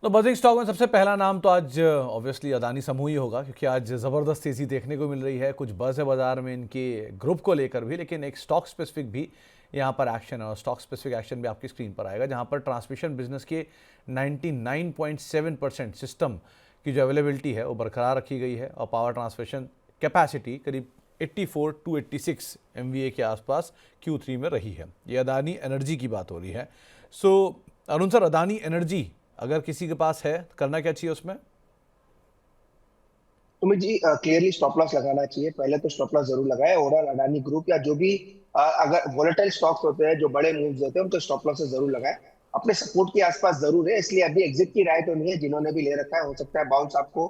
तो buzzing stock में सबसे पहला नाम तो आज ऑब्वियसली अदानी समूह ही होगा, क्योंकि आज ज़बरदस्त तेज़ी देखने को मिल रही है। कुछ बज़ है बाजार में इनके ग्रुप को लेकर भी, लेकिन एक स्टॉक स्पेसिफिक भी यहाँ पर एक्शन है और स्टॉक स्पेसिफिक एक्शन भी आपकी स्क्रीन पर आएगा, जहाँ पर ट्रांसमिशन बिजनेस के 99.7% सिस्टम की जो अवेलेबिलिटी है वो बरकरार रखी गई है और पावर ट्रांसमिशन कैपेसिटी करीब 84 टू 86 MVA के आसपास Q3 में रही है। ये अदानी एनर्जी की बात हो रही है। सो अरुण सर, अदानी एनर्जी अगर किसी के पास है तो करना क्या चाहिए उसमें? तुम्हें जी क्लियरली स्टॉप लॉस लगाना चाहिए। पहले तो स्टॉप लॉस जरूर लगाए। ओवरऑल अडानी ग्रुप या जो भी अगर वोलेटाइल स्टॉक्स होते हैं, जो बड़े मूव्स होते हैं, उनको स्टॉप लॉस जरूर लगाए। अपने सपोर्ट के आसपास जरूर है, इसलिए अभी एग्जिट की राय तो नहीं है। जिन्होंने भी ले रखा है, हो सकता है बाउंस आपको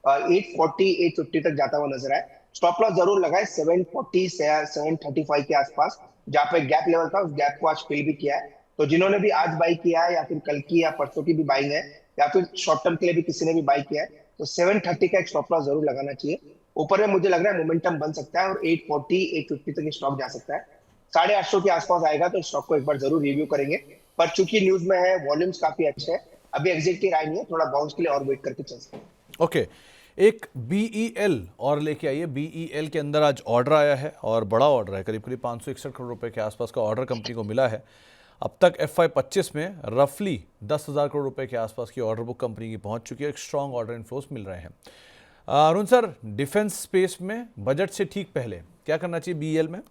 840 850 तक जाता हुआ नजर आए। स्टॉप लॉस जरूर लगाए 740 से 735 के आसपास, जहाँ पे गैप लेवल था, उस गैप को आज फिल भी किया है। तो जिन्होंने भी आज बाई किया है, या फिर कल की या परसों की भी बाइंग है, या फिर शॉर्ट टर्म के लिए भी किसी ने भी बाई किया है, तो 730 का एक स्टॉप लॉस जरूर लगाना चाहिए। ऊपर में मुझे लग रहा है मोमेंटम बन सकता है और 840 850 तक स्टॉक जा सकता है। 850 के आसपास आएगा तो स्टॉक को एक बार जरूर रिव्यू करेंगे। पर चूंकि न्यूज में है, वॉल्यूम्स काफी अच्छे हैं, अभी एग्जिट की राय नहीं है, थोड़ा बाउंस के लिए और वेट करके चल सकते हैं। ओके, एक BEL और लेके आइए। BEL के अंदर आज ऑर्डर आया है और बड़ा ऑर्डर है, करीब करीब 561 करोड़ रुपए के आसपास का ऑर्डर कंपनी को मिला है। अब तक FY25 में रफली 10,000 करोड़ रुपए के आसपास की ऑर्डर बुक कंपनी की पहुंच चुकी है। एक स्ट्रॉन्ग ऑर्डर इन्फ्लोस मिल रहे हैं। अरुण सर, डिफेंस स्पेस में बजट से ठीक पहले क्या करना चाहिए BEL में?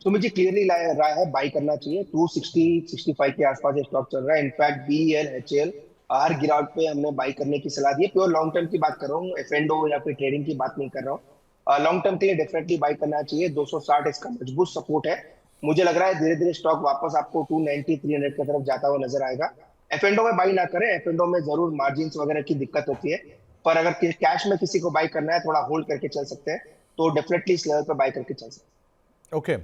तो मुझे क्लियरली राय है, बाई करना चाहिए। 260 65 के आसपास ये स्टॉक चल रहा है। इनफैक्ट BEL HL हर गिरावट पे हमने बाई करने की सलाह दी है। प्योर लॉन्ग टर्म की बात कर रहा हूँ, एफ या फिर ट्रेडिंग की बात नहीं कर रहा हूँ। लॉन्ग टर्म के लिए डेफिनेटली बाई करना चाहिए। 260 इसका मजबूत सपोर्ट है। मुझे लग रहा है धीरे धीरे स्टॉक वापस आपको 290 300 की तरफ जाता हुआ नजर आएगा। एफ में बाई ना करें। एफ में जरूर मार्जिन वगैरह की दिक्कत होती है, पर अगर कैश में किसी को बाई करना है, थोड़ा होल्ड करके चल सकते हैं, तो डेफिनेटली इस लेवल पर बाई करके चल सकते हैं। ओके,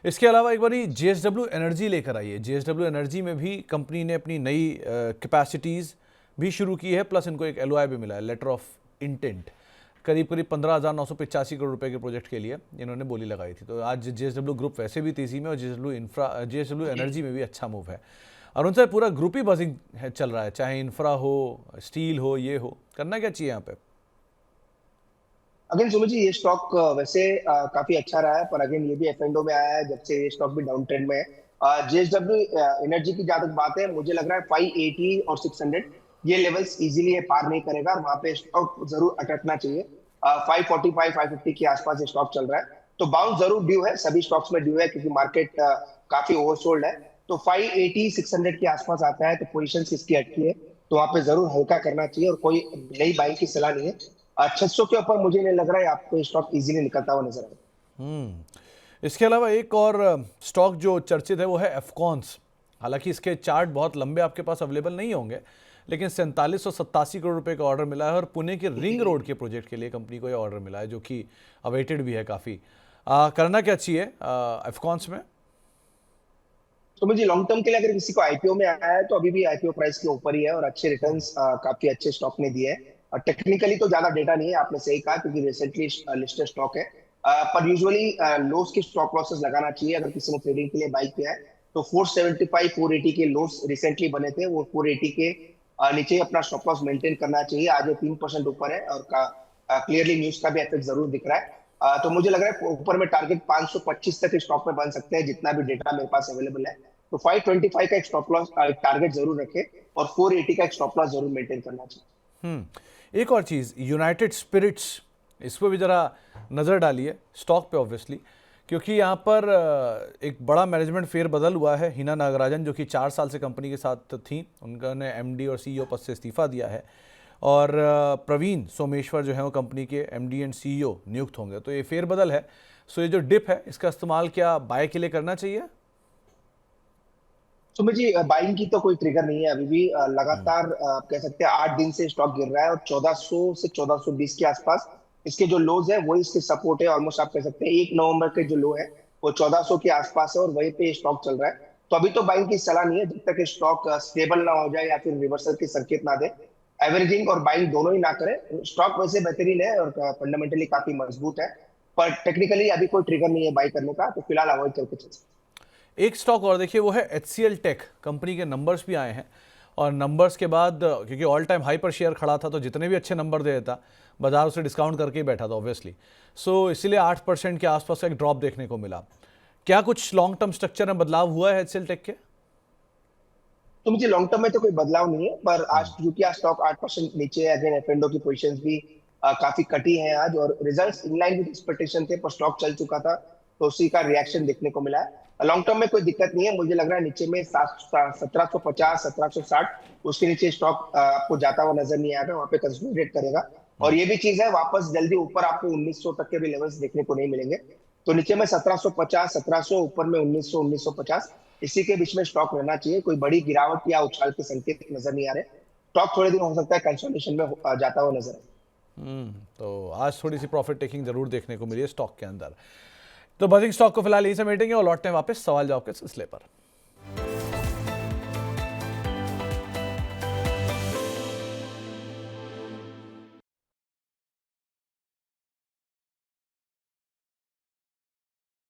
इसके अलावा एक बारी JSW एनर्जी लेकर आइए। JSW एनर्जी में भी कंपनी ने अपनी नई कैपेसिटीज़ भी शुरू की है, प्लस इनको एक LOI भी मिला है, लेटर ऑफ इंटेंट। करीब करीब 15,985 करोड़ रुपए के प्रोजेक्ट के लिए इन्होंने बोली लगाई थी। तो आज JSW ग्रुप वैसे भी तेज़ी में और JSW एनर्जी में भी अच्छा मूव है। अरुण सर, पूरा ग्रुप ही बजिंग चल रहा है, चाहे इंफ्रा हो, स्टील हो, ये हो, करना क्या चाहिए यहाँ पे? अगेन सुमित जी, ये स्टॉक वैसे काफी अच्छा रहा है, पर अगेन ये भी एफ एंडो में आया है जब से ये स्टॉक भी डाउन ट्रेंड में है। JSW एनर्जी की जहां तक बात है, मुझे लग रहा है 580 और 600 ये लेवल्स इजीली ये पार नहीं करेगा, और वहां पे स्टॉक जरूर अटकना चाहिए। 545 550 के आसपास ये स्टॉक चल रहा है, तो बाउंस जरूर ड्यू है। सभी स्टॉक्स में ड्यू है, क्योंकि मार्केट काफी ओवरसोल्ड है। तो 580 600 के आसपास आता है तो पोजिशन किसकी अटकी है, तो वहां पे जरूर हल्का करना चाहिए, और कोई नई बाइंग की सलाह नहीं है। 600 के ऊपर मुझे नहीं लग रहा है आपको स्टॉक इजीली निकलता हुआ नजर आएगा। इसके अलावा एक और स्टॉक जो चर्चित है वो है एफकॉन्स। हालांकि इसके चार्ट बहुत लंबे आपके पास अवेलेबल नहीं होंगे, लेकिन 4787 करोड़ रुपए का ऑर्डर मिला है और पुणे के रिंग रोड के प्रोजेक्ट के लिए कंपनी को ये ऑर्डर मिला है, जो कि अवेटेड भी है काफ़ी। करना क्या चाहिए एफकॉन्स में? तो मुझे लॉन्ग टर्म के लिए अगर किसी को आईपीओ में आया है, तो अभी भी आईपीओ प्राइस के ऊपर ही है, और अच्छे रिटर्न्स काफी अच्छे स्टॉक ने दिए हैं। और टेक्निकली तो ज्यादा डेटा नहीं है, आपने सही कहा, क्योंकि रिसेंटली लिस्टेड स्टॉक है। पर यूजुअली लोस के स्टॉप लॉसेस लगाना चाहिए अगर किसी ने ट्रेडिंग के लिए बाई किया है। तो 475 480 के लोस रिसेंटली बने थे, वो 480 के नीचे अपना स्टॉप लॉस मेंटेन करना चाहिए। आज ये 3% ऊपर है, और क्लियरली न्यूज का भी इफेक्ट जरूर दिख रहा है। तो मुझे लग रहा है ऊपर में टारगेट 525 तक स्टॉक में बन सकते हैं, जितना भी डेटा मेरे पास अवेलेबल है। तो 525 का एक स्टॉप लॉस टारगेट जरूर रखे, और 480 का एक स्टॉप लॉस जरूर मेंटेन करना चाहिए। एक और चीज़, यूनाइटेड स्पिरिट्स, इस पर भी ज़रा नज़र डालिए स्टॉक पे ऑब्वियसली, क्योंकि यहाँ पर एक बड़ा मैनेजमेंट फेरबदल हुआ है। हिना नागराजन, जो कि 4 साल से कंपनी के साथ थी, उन्होंने MD और CEO पद से इस्तीफा दिया है, और प्रवीण सोमेश्वर जो है वो कंपनी के MD एंड CEO नियुक्त होंगे। तो ये फेरबदल है। सो ये जो डिप है, इसका इस्तेमाल क्या बाय के लिए करना चाहिए? सुमित जी, बाइंग की तो कोई ट्रिगर नहीं है अभी भी। लगातार आप कह सकते हैं 8 दिन से स्टॉक गिर रहा है, और 1400 से 1420 के आसपास इसके जो लोज है वही इसके सपोर्ट है। ऑलमोस्ट आप कह सकते हैं 1 नवंबर के जो लो है वो 1400 के आसपास है, और वहीं पे स्टॉक चल रहा है। तो अभी तो बाइंग की सलाह नहीं है, जब तक स्टॉक स्टेबल ना हो जाए या फिर रिवर्सल के संकेत ना दे। एवरेजिंग और बाइंग दोनों ही ना करें। स्टॉक वैसे बेहतरीन है और फंडामेंटली काफी मजबूत है, पर टेक्निकली अभी कोई ट्रिगर नहीं है बाई करने का, तो फिलहाल अवॉइड करके चल सकते हैं। एक स्टॉक और देखिए, वो है HCL टेक। कंपनी के नंबर्स भी आए हैं और नंबर्स के बाद क्योंकि ऑल टाइम हाई पर शेयर खड़ा था तो जितने भी अच्छे नंबर दे देता बाजार उसे डिस्काउंट करके ही बैठा था ऑब्वियसली। सो इसीलिए 8% के आसपास का एक ड्रॉप देखने को मिला। क्या कुछ लॉन्ग टर्म स्ट्रक्चर में बदलाव हुआ है HCL टेक के? तो मुझे लॉन्ग टर्म में तो कोई बदलाव नहीं है, पर आज क्योंकि आज स्टॉक 8% नीचे है, अगेन एफ की पोजीशंस भी काफी कटी हैं आज, और रिजल्ट्स इनलाइन विद एक्सपेक्टेशन थे, पर स्टॉक चल चुका था तो उसी का रिएक्शन देखने को मिला है। लॉन्ग टर्म में कोई दिक्कत नहीं है, मुझे लग रहा है नीचे में 1750 1760 उसके नीचे स्टॉक आपको जाता हुआ नजर नहीं आएगा, वहां पे कंसोलिडेट करेगा। और ये भी चीज है, वापस जल्दी ऊपर आपको 1900 तक के भी लेवल्स देखने को नहीं मिलेंगे। तो नीचे में 1750 1700, ऊपर में 1900 1950, इसी के बीच में स्टॉक रहना चाहिए। कोई बड़ी गिरावट या उछाल के संकेत नजर नहीं आ रहे। स्टॉक थोड़े दिन हो सकता है कंसोलिडेशन में जाता हुआ नजर आए। तो आज थोड़ी सी प्रॉफिट टेकिंग जरूर देखने को मिली है स्टॉक के अंदर। तो बजिंग स्टॉक को फिलहाल यही समेटेंगे और लौटते हैं वापस सवाल जवाब के सिलसिले पर।